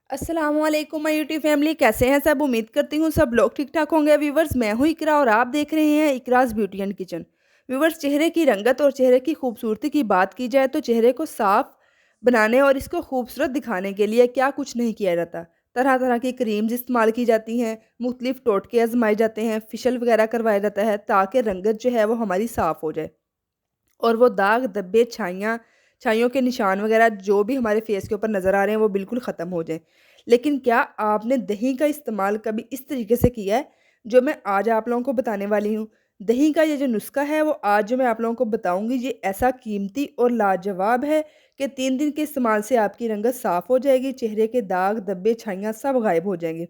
अस्सलामुअलैकुम my YouTube family, कैसे हैं सब। उम्मीद करती हूँ सब लोग ठीक ठाक होंगे। व्यूवर्स, मैं हूँ इकरा और आप देख रहे हैं Ikraj beauty and kitchen. Viewers, चेहरे की रंगत और चेहरे की खूबसूरती की बात की जाए तो चेहरे को साफ बनाने और इसको खूबसूरत दिखाने के लिए क्या कुछ नहीं किया जाता। तरह तरह की क्रीम्स इस्तेमाल की जाती हैं, मुख्तलिफ टोटके आजमाए जाते हैं, फेशियल वगैरह करवाया जाता है ताकि रंगत जो है वो हमारी साफ़ हो जाए और वो दाग धब्बे छाइयों के निशान वगैरह जो भी हमारे फेस के ऊपर नज़र आ रहे हैं वो बिल्कुल ख़त्म हो जाएँ। लेकिन क्या आपने दही का इस्तेमाल कभी इस तरीके से किया है, जो मैं आज आप लोगों को बताने वाली हूँ? दही का ये जो नुस्ख़ा है वो आज जो मैं आप लोगों को बताऊँगी ये ऐसा कीमती और लाजवाब है कि 3 दिन के इस्तेमाल से आपकी रंगत साफ़ हो जाएगी, चेहरे के दाग, धब्बे, छाइयाँ सब गायब हो जाएँगे।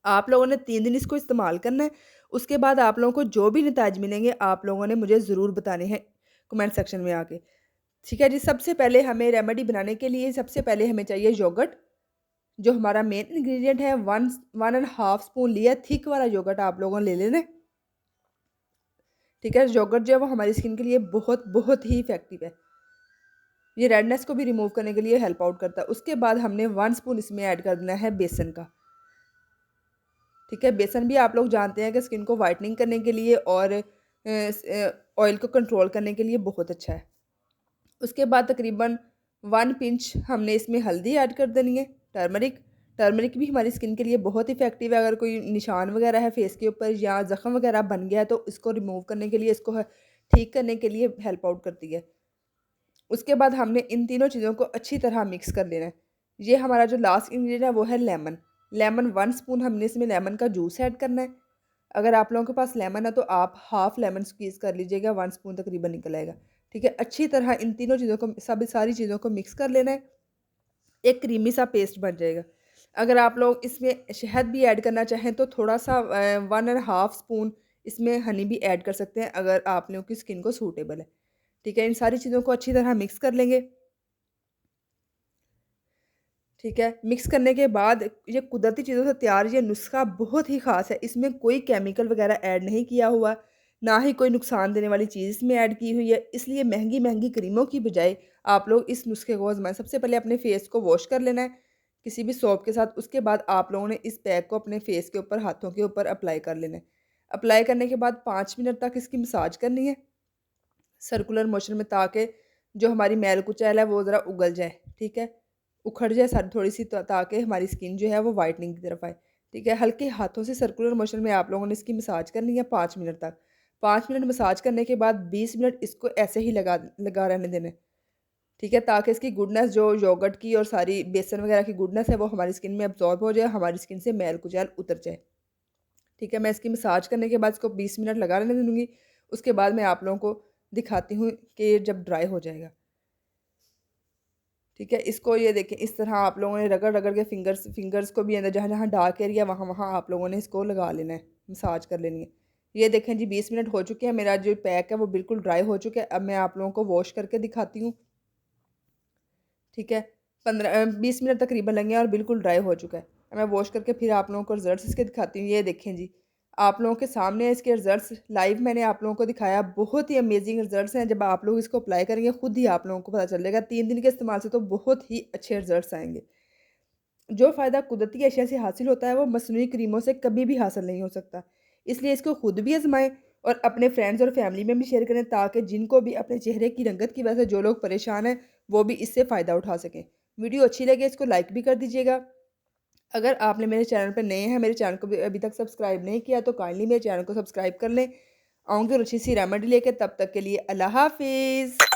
आप लोगों ने 3 दिन इसको इस्तेमाल करना है, उसके बाद आप लोगों को जो भी नताइज मिलेंगे आप लोगों ने मुझे ज़रूर बताने हैं कमेंट सेक्शन में आके। ठीक है जी, सबसे पहले हमें रेमेडी बनाने के लिए सबसे पहले हमें चाहिए योगर्ट। जो हमारा मेन इंग्रीडिएंट है 1 एंड हाफ स्पून लिया थिक वाला योगर्ट आप लोगों ने ले लेना है। ठीक है, योगर्ट जो है वो हमारी स्किन के लिए बहुत बहुत ही इफेक्टिव है। ये रेडनेस को भी रिमूव करने के लिए हेल्प आउट करता है। उसके बाद हमने 1 स्पून इसमें ऐड कर देना है बेसन का। ठीक है, बेसन भी आप लोग जानते हैं कि स्किन को वाइटनिंग करने के लिए और ऑयल को कंट्रोल करने के लिए बहुत अच्छा है। उसके बाद तकरीबन 1 पिंच हमने इसमें हल्दी ऐड कर देनी है, टर्मरिक। टर्मरिक भी हमारी स्किन के लिए बहुत इफ़ेक्टिव है। अगर कोई निशान वगैरह है फेस के ऊपर या ज़ख़म वगैरह बन गया है तो इसको रिमूव करने के लिए, इसको ठीक करने के लिए हेल्प आउट करती है। उसके बाद हमने इन तीनों चीज़ों को अच्छी तरह मिक्स कर लेना है। ये हमारा जो लास्ट इंग्रीडिएंट है वो है लेमन। लेमन 1 स्पून हमने इसमें लेमन का जूस ऐड करना है। अगर आप लोगों के पास लेमन है तो आप हाफ़ लेमन स्क्वीज़ कर लीजिएगा, 1 स्पून तकरीबन निकल आएगा। ठीक है, अच्छी तरह इन तीनों चीज़ों को सारी चीज़ों को मिक्स कर लेना है, एक क्रीमी सा पेस्ट बन जाएगा। अगर आप लोग इसमें शहद भी ऐड करना चाहें तो थोड़ा-सा 1 एंड हाफ़ स्पून इसमें हनी भी ऐड कर सकते हैं अगर आप लोगों की स्किन को सूटेबल है। ठीक है, इन सारी चीज़ों को अच्छी तरह मिक्स कर लेंगे। ठीक है, मिक्स करने के बाद ये कुदरती चीज़ों से तैयार ये नुस्ख़ा बहुत ही ख़ास है। इसमें कोई केमिकल वग़ैरह ऐड नहीं किया हुआ, ना ही कोई नुकसान देने वाली चीज़ इसमें ऐड की हुई है। इसलिए महँगी-महँगी क्रीमों की बजाय आप लोग इस नुस्ख़े को आज़माएँ। सबसे पहले अपने फ़ेस को वॉश कर लेना है, किसी भी सोप के साथ। उसके बाद आप लोगों ने इस पैक को अपने फ़ेस के ऊपर, हाथों के ऊपर अप्लाई कर लेना है। अप्लाई करने के बाद 5 मिनट तक इसकी मसाज करनी है, सर्कुलर मोशन में, ताकि जो हमारी मैल कुचैल है वो ज़रा उगल जाए। ठीक है? उखड़ जाए सारी थोड़ी-सी, ताकि हमारी स्किन जो है वो व्हाइटनिंग की तरफ आए। ठीक है? हल्के हाथों से सर्कुलर मोशन में आप लोगों ने इसकी मसाज करनी है 5 मिनट तक। 5 मिनट मसाज करने के बाद 20 मिनट इसको ऐसे ही लगा लगा रहने देना है। ठीक है? ताकि इसकी गुडनेस, जो योगर्ट की और सारी बेसन वगैरह की गुडनेस है वो हमारी स्किन में अब्ज़ॉर्ब हो जाए, हमारी स्किन से मैल कुचैल उतर जाए। ठीक है? मैं इसकी मसाज करने के बाद इसको 20 मिनट लगा रहने दूँगी। उसके बाद मैं आप लोगों को दिखाती हूँ कि जब ड्राई हो जाएगा। ठीक है? इसको ये देखें, इस तरह आप लोगों ने रगड़-रगड़ के फिंगर्स फिंगर्स को भी अंदर जहाँ-जहाँ डार्क एरिया वहाँ-वहाँ आप लोगों ने इसको लगा लेना है, मसाज कर लेनी है। ये देखें जी, 20 मिनट हो चुके हैं, मेरा जो पैक है वो बिल्कुल ड्राई हो चुका है। अब मैं आप लोगों को वॉश करके दिखाती हूँ। ठीक है? 20 मिनट तकरीबन लगे हैं और बिल्कुल ड्राई हो चुका है। अब मैं वॉश करके फिर आप लोगों को रिज़ल्ट्स इसके दिखाती हूँ। ये देखें जी, आप लोगों के सामने है इसके रिज़ल्ट्स, लाइव मैंने आप लोगों को दिखाया। बहुत ही अमेज़िंग रिज़ल्ट्स हैं। जब आप लोग इसको अप्लाई करेंगे खुद ही आप लोगों को पता चल जाएगा। 3 दिन के इस्तेमाल से तो बहुत ही अच्छे रिज़ल्ट्स आएँगे। जो फ़ायदा कुदरती अशिया से हासिल होता है वो मस्नूई क्रीमों से कभी भी हासिल नहीं हो सकता। इसलिए इसको खुद भी आज़माएँ और अपने फ्रेंड्स और फैमिली में भी शेयर करें, ताकि जिनको भी अपने चेहरे की रंगत की वजह से जो लोग परेशान हैं वो भी इससे फ़ायदा उठा सकें। वीडियो अच्छी लगे इसको लाइक भी कर दीजिएगा। अगर आपने मेरे चैनल पे नए हैं, मेरे चैनल को भी अभी तक सब्सक्राइब नहीं किया तो काइंडली मेरे चैनल को सब्सक्राइब कर लें। आऊँगी और अच्छी सी रेमेडी लेके, तब तक के लिए अल्लाह हाफ़िज़।